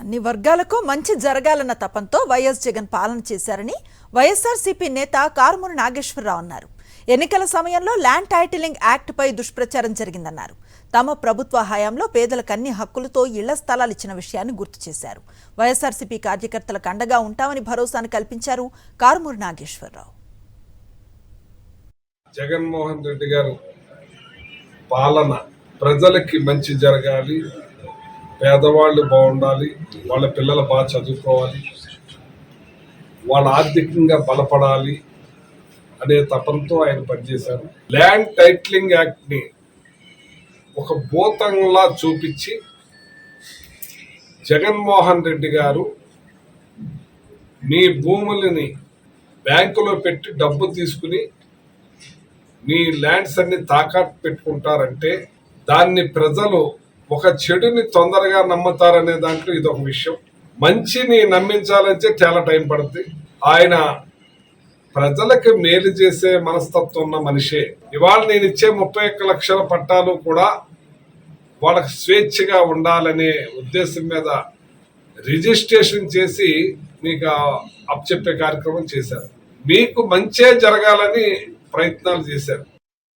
అన్ని వర్గాలకు మంచి జరగాలన్న తపంతో వైఎస్ జగన్ పాలన చేశారని వైఎస్ఆర్సీపీ నేత కారుమూరి నాగేశ్వరరావు అన్నారు. ఎన్నికల సమయంలో ల్యాండ్ టైటిలింగ్ యాక్ట్ పై దుష్ప్రచారం జరిగిందన్నారు. తమ ప్రభుత్వ హయాంలో పేదలకు అన్ని హక్కులతో ఇళ్ల స్థలాలు ఇచ్చిన విషయాన్ని గుర్తు చేశారు. వైఎస్ఆర్సీపీ కార్యకర్తలకు అండగా ఉంటామని భరోసాను కల్పించారు కారుమూరి నాగేశ్వరరావు. జగన్మోహన్ రెడ్డి గారు పాలన ప్రజలకి మంచి జరగాలి, పేదవాళ్ళు బాగుండాలి, వాళ్ళ పిల్లలు బాగా చదువుకోవాలి, వాళ్ళ ఆర్థికంగా బలపడాలి అనే తపంతో ఆయన పనిచేశారు. ల్యాండ్ టైటిలింగ్ యాక్ట్ని ఒక భూతంలా చూపించి జగన్మోహన్ రెడ్డి గారు మీ భూములని బ్యాంకులో పెట్టి డబ్బు తీసుకుని మీ ల్యాండ్స్ అన్ని తాకట్టు పెట్టుకుంటారంటే దాన్ని ప్రజలు ఒక చెడుని తొందరగా నమ్ముతారనే దాంట్లో ఇది ఒక విషయం. మంచిని నమ్మించాలంటే చాలా టైం పడుతుంది. ఆయన ప్రజలకు మేలు చేసే మనస్తత్వం ఉన్న మనిషే. ఇవాళ నేను ఇచ్చే 31 లక్షల పట్టాలు కూడా వాళ్ళకి స్వేచ్ఛగా ఉండాలనే ఉద్దేశం మీద రిజిస్ట్రేషన్ చేసి మీకు అప్పచెప్పే కార్యక్రమం చేశారు. మీకు మంచే జరగాలని ప్రయత్నాలు చేశారు.